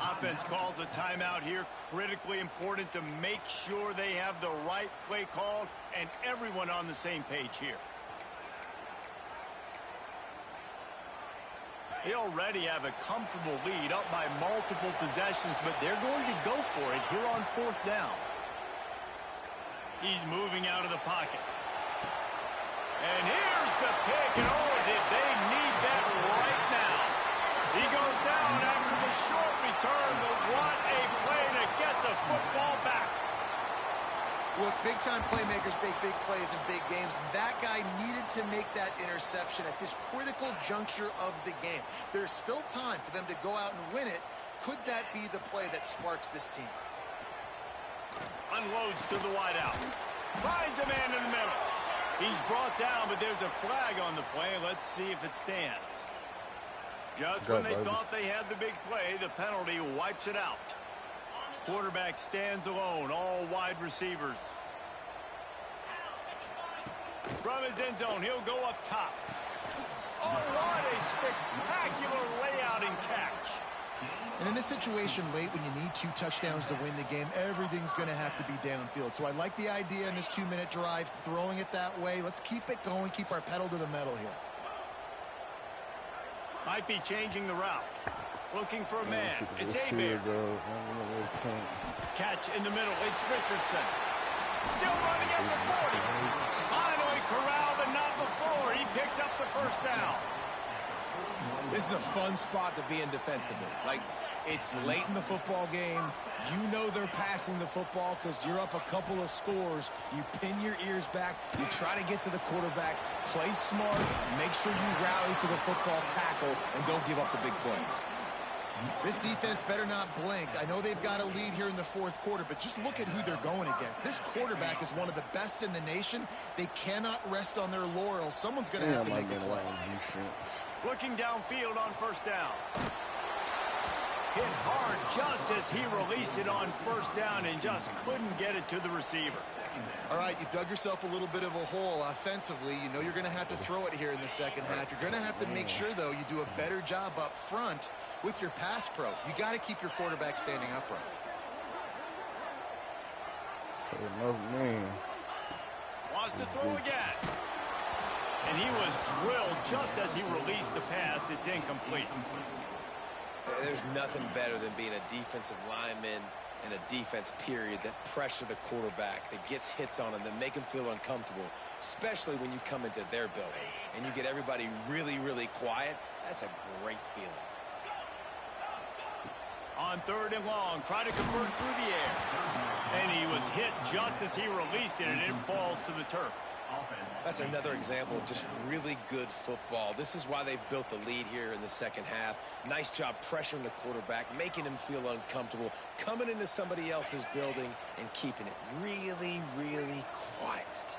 [SPEAKER 1] Offense calls a timeout here. Critically important to make sure they have the right play called and everyone on the same page here. They already have a comfortable lead up by multiple possessions, but they're going to go for it here on fourth down. He's moving out of the pocket. And here's the pick. And oh, did they need that right now. He goes down after the short return, but what a play to get the football back.
[SPEAKER 4] Look, big-time playmakers make big plays in big games. That guy needed to make that interception at this critical juncture of the game. There's still time for them to go out and win it. Could that be the play that sparks this team?
[SPEAKER 1] Unloads to the wideout. Finds a man in the middle. He's brought down, but there's a flag on the play. Let's see if it stands. Just when they thought they had the big play, the penalty wipes it out. Quarterback stands alone, all wide receivers. From his end zone, he'll go up top. Oh, what a spectacular layout and catch.
[SPEAKER 4] And in this situation late when you need 2 touchdowns to win the game, everything's going to have to be downfield. So I like the idea in this 2-minute drive, throwing it that way. Let's keep it going, keep our pedal to the metal here.
[SPEAKER 1] Might be changing the route. Looking for a man. It's Hebert. Catch in the middle. It's Richardson. Still running at the 40. Finally corralled, but not before. He picks up the first down.
[SPEAKER 6] This is a fun spot to be in defensively. Like, it's late in the football game. You know they're passing the football because you're up a couple of scores. You pin your ears back. You try to get to the quarterback. Play smart. Make sure you rally to the football tackle and don't give up the big plays.
[SPEAKER 4] This defense better not blink. I know they've got a lead here in the fourth quarter, but just look at who they're going against. This quarterback is one of the best in the nation. They cannot rest on their laurels. Someone's going to have to make a play.
[SPEAKER 1] Looking downfield on first down. Hit hard just as he released it on first down and just couldn't get it to the receiver.
[SPEAKER 4] All right, you've dug yourself a little bit of a hole offensively. You know you're going to have to throw it here in the second half. You're going to have to make sure, though, you do a better job up front with your pass pro. You got to keep your quarterback standing upright.
[SPEAKER 1] Wants to throw again. And he was drilled just as he released the pass. It's incomplete.
[SPEAKER 6] There's nothing better than being a defensive lineman and a defense period that pressure the quarterback, that gets hits on him, that make him feel uncomfortable, especially when you come into their building and you get everybody really, really quiet. That's a great feeling.
[SPEAKER 1] On third and long, try to convert through the air. And he was hit just as he released it, and it falls to the turf.
[SPEAKER 6] That's another example of just really good football. This is why they've built the lead here in the second half. Nice job pressuring the quarterback, making him feel uncomfortable, coming into somebody else's building and keeping it really, really quiet.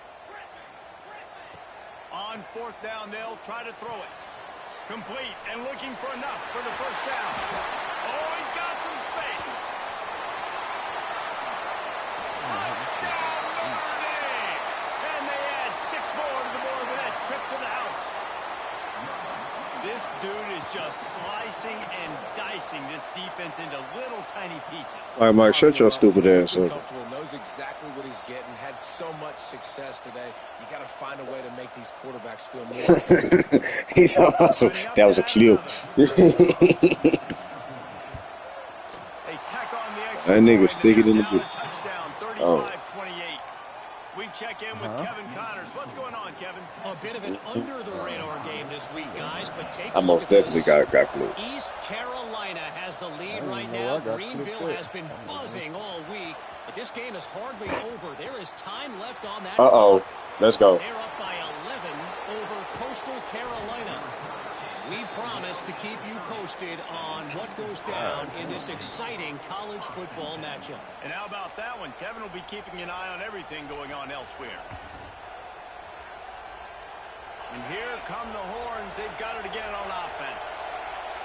[SPEAKER 1] On fourth down, they'll try to throw it. Complete and looking for enough for the first down. Oh, he's got some space. Touchdown, Notre Dame! And they add 6 more to the board with that trip to the house. This dude is just slicing and dicing this defense into little tiny pieces.
[SPEAKER 2] All right, Mike, shut your stupid ass up.
[SPEAKER 6] Knows exactly what he's getting. Had so much success today. You got to find a way to make these quarterbacks feel more.
[SPEAKER 2] He's awesome. That was a clip. That nigga stick it in the book.
[SPEAKER 1] Oh. We check in with Kevin Connors. What's going on, Kevin?
[SPEAKER 5] bit of an under-the-radar game this week, guys, but take
[SPEAKER 2] I
[SPEAKER 5] a look
[SPEAKER 2] most
[SPEAKER 5] at
[SPEAKER 2] definitely
[SPEAKER 5] this.
[SPEAKER 2] got clipped.
[SPEAKER 5] East Carolina has the lead right now. Greenville has been buzzing all week, but this game is hardly over. There is time left on that clock.
[SPEAKER 2] Let's go.
[SPEAKER 5] They're up by 11 over Coastal Carolina. We promise to keep you posted on what goes down in this exciting college football matchup.
[SPEAKER 1] And how about that one? Kevin will be keeping an eye on everything going on elsewhere. And here come the Horns. They've got it again on offense.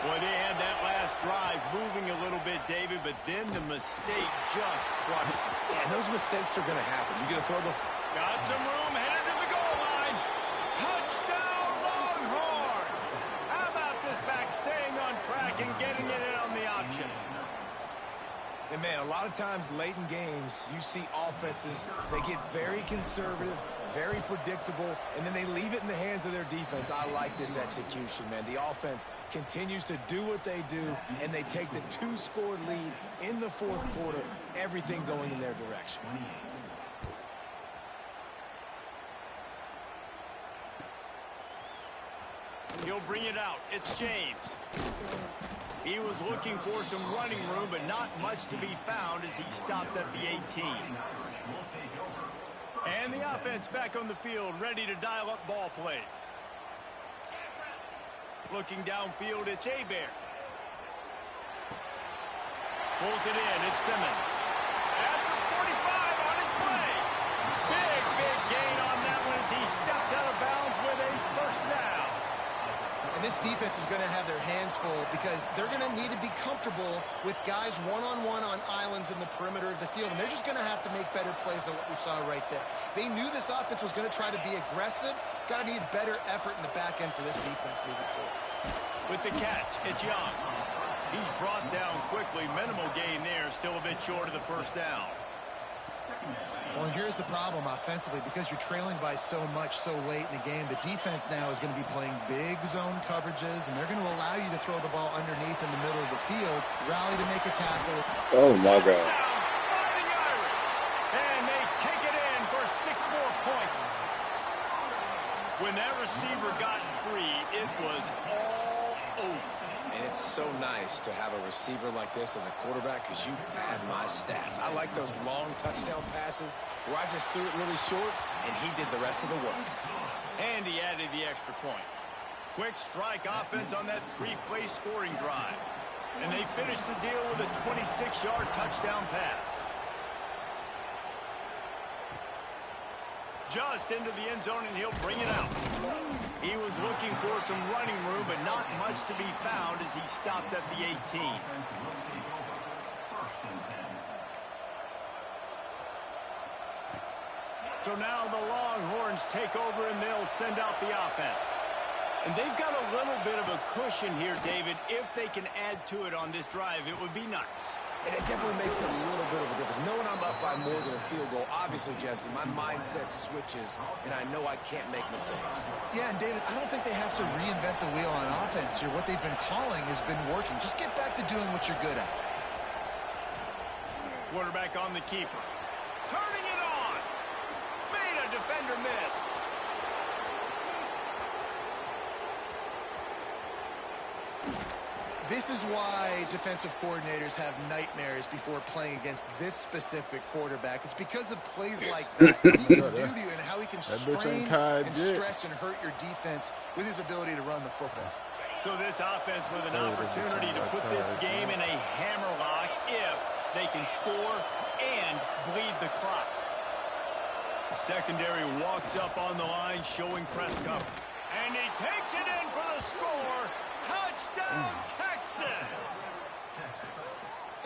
[SPEAKER 1] Boy, they had that last drive moving a little bit, David, but then the mistake just crushed them.
[SPEAKER 6] Yeah, those mistakes are going to happen. You're going to throw the...
[SPEAKER 1] Got some room, headed to the goal line. Touchdown, Longhorns! How about this back staying on track and getting it in on the option?
[SPEAKER 6] And, man, a lot of times late in games, you see offenses, they get very conservative, very predictable, and then they leave it in the hands of their defense. I like this execution, man. The offense continues to do what they do, and they take the 2-score lead in the fourth quarter, everything going in their direction.
[SPEAKER 1] He'll bring it out. It's James. He was looking for some running room, but not much to be found as he stopped at the 18. And the offense back on the field, ready to dial up ball plays. Looking downfield, it's Hebert. Pulls it in, it's Simmons. At the 45 on its way. Big gain on that one as he steps out of bounds with a first down.
[SPEAKER 4] And this defense is going to have their hands full because they're going to need to be comfortable with guys one-on-one on islands in the perimeter of the field. And they're just going to have to make better plays than what we saw right there. They knew this offense was going to try to be aggressive. Got to need better effort in the back end for this defense moving forward.
[SPEAKER 1] With the catch, it's Young. He's brought down quickly. Minimal gain there. Still a bit short of the first down.
[SPEAKER 4] Well, here's the problem offensively. Because you're trailing by so much so late in the game, the defense now is going to be playing big zone coverages, and they're going to allow you to throw the ball underneath in the middle of the field, rally to make a tackle.
[SPEAKER 2] Oh, my God.
[SPEAKER 1] Fighting Irish. And they take it in for 6 more points. When that receiver got free, it was all over.
[SPEAKER 6] And it's so nice to have a receiver like this as a quarterback because you pad my stats. I like those long touchdown passes where I just threw it really short, and he did the rest of the work.
[SPEAKER 1] And he added the extra point. Quick strike offense on that 3-play scoring drive. And they finished the deal with a 26-yard touchdown pass. Just into the end zone, and he'll bring it out. He was looking for some running room, but not much to be found as he stopped at the 18. So now the Longhorns take over, and they'll send out the offense. And they've got a little bit of a cushion here, David. If they can add to it on this drive, it would be nice.
[SPEAKER 6] And it definitely makes a little bit of a difference. Knowing I'm up by more than a field goal, obviously, Jesse, my mindset switches, and I know I can't make mistakes.
[SPEAKER 4] Yeah, and David, I don't think they have to reinvent the wheel on offense here. What they've been calling has been working. Just get back to doing what you're good at.
[SPEAKER 1] Quarterback on the keeper. Turning it on. Made a defender miss.
[SPEAKER 4] This is why defensive coordinators have nightmares before playing against this specific quarterback. It's because of plays like that. What he can do to you and how he can strain and stress and hurt your defense with his ability to run the football.
[SPEAKER 1] So this offense with an opportunity to put this game in a hammerlock if they can score and bleed the clock. The secondary walks up on the line showing press cover. And he takes it in for the score. Touchdown, Texas!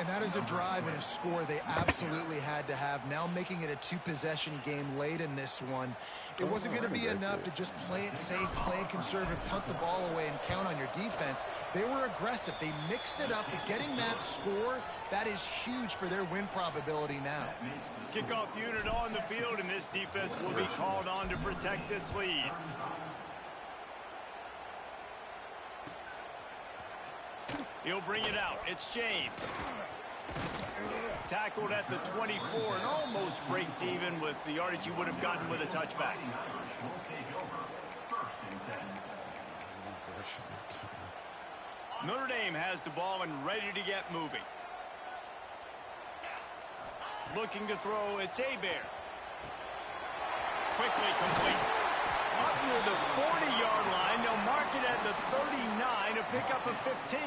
[SPEAKER 4] And that is a drive and a score they absolutely had to have. Now making it a 2-possession game late in this one. It wasn't going to be enough to just play it safe, play it conservative, punt the ball away, and count on your defense. They were aggressive. They mixed it up, but getting that score, that is huge for their win probability now.
[SPEAKER 1] Kickoff unit on the field, and this defense will be called on to protect this lead. He'll bring it out. It's James. Tackled at the 24 and almost breaks even with the yardage he would have gotten with a touchback. Notre Dame has the ball and ready to get moving. Looking to throw, it's Hebert. Quickly complete. Up near the 40-yard line. They'll mark it at the 39 to pick up a 15.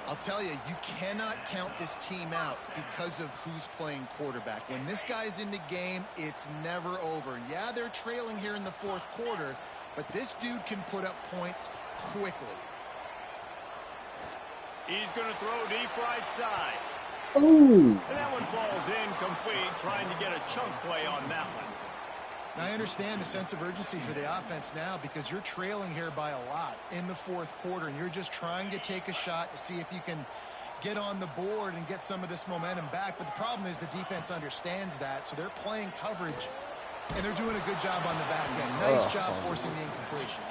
[SPEAKER 4] I'll tell you, you cannot count this team out because of who's playing quarterback. When this guy's in the game, it's never over. Yeah, they're trailing here in the fourth quarter, but this dude can put up points quickly.
[SPEAKER 1] He's going to throw deep right side.
[SPEAKER 2] Ooh.
[SPEAKER 1] And that one falls incomplete, trying to get a chunk play on that one.
[SPEAKER 4] I understand the sense of urgency for the offense now because you're trailing here by a lot in the fourth quarter, and you're just trying to take a shot to see if you can get on the board and get some of this momentum back. But the problem is the defense understands that, so they're playing coverage, and they're doing a good job on the back end. Nice job forcing the incompletion.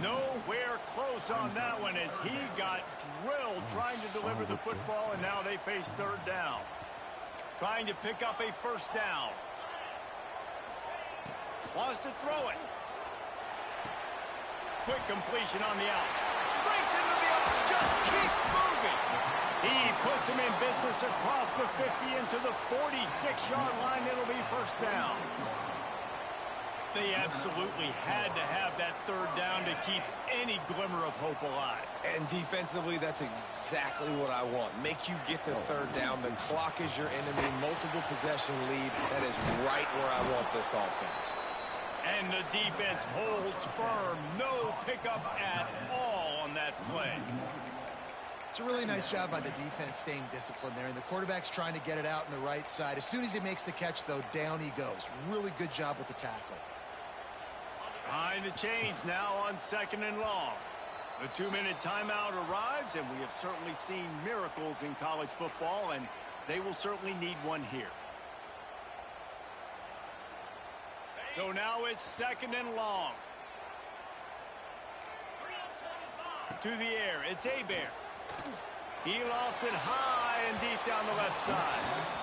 [SPEAKER 1] Nowhere close on that one as he got drilled trying to deliver the football, and now they face third down. Trying to pick up a first down. Wants to throw it. Quick completion on the out. Breaks into the open. Just keeps moving. He puts him in business across the 50 into the 46-yard line. It'll be first down. They absolutely had to have that third down to keep any glimmer of hope alive.
[SPEAKER 6] And defensively, that's exactly what I want. Make you get the third down. The clock is your enemy. Multiple possession lead. That is right where I want this offense.
[SPEAKER 1] And the defense holds firm. No pickup at all on that play.
[SPEAKER 4] It's a really nice job by the defense staying disciplined there. And the quarterback's trying to get it out on the right side. As soon as he makes the catch, though, down he goes. Really good job with the tackle.
[SPEAKER 1] Behind the chains now on 2nd and long. The 2-minute timeout arrives, and we have certainly seen miracles in college football, and they will certainly need one here. So now it's 2nd and long. To the air, it's Hebert. He lofts it high and deep down the left side.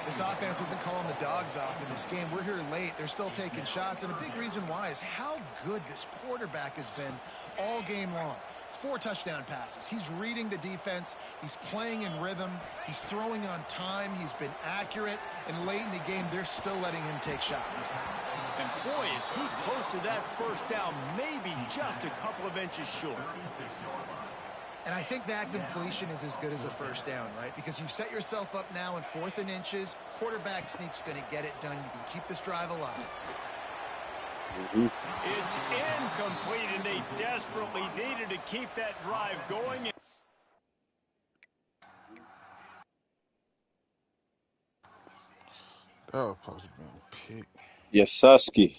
[SPEAKER 4] This offense isn't calling the dogs off in this game. We're here late. They're still taking shots, and a big reason why is how good this quarterback has been all game long. 4 touchdown passes. He's reading the defense. He's playing in rhythm. He's throwing on time. He's been accurate. And late in the game, they're still letting him take shots.
[SPEAKER 1] And boy, is he close to that first down, maybe just a couple of inches short.
[SPEAKER 4] And I think that completion is as good as a first down, right? Because you've set yourself up now in 4th and inches. Quarterback sneak's going to get it done. You can keep this drive alive.
[SPEAKER 1] It's incomplete, and they desperately needed to keep that drive going.
[SPEAKER 3] Oh, supposed to be a pick.
[SPEAKER 2] Yes, Sasky.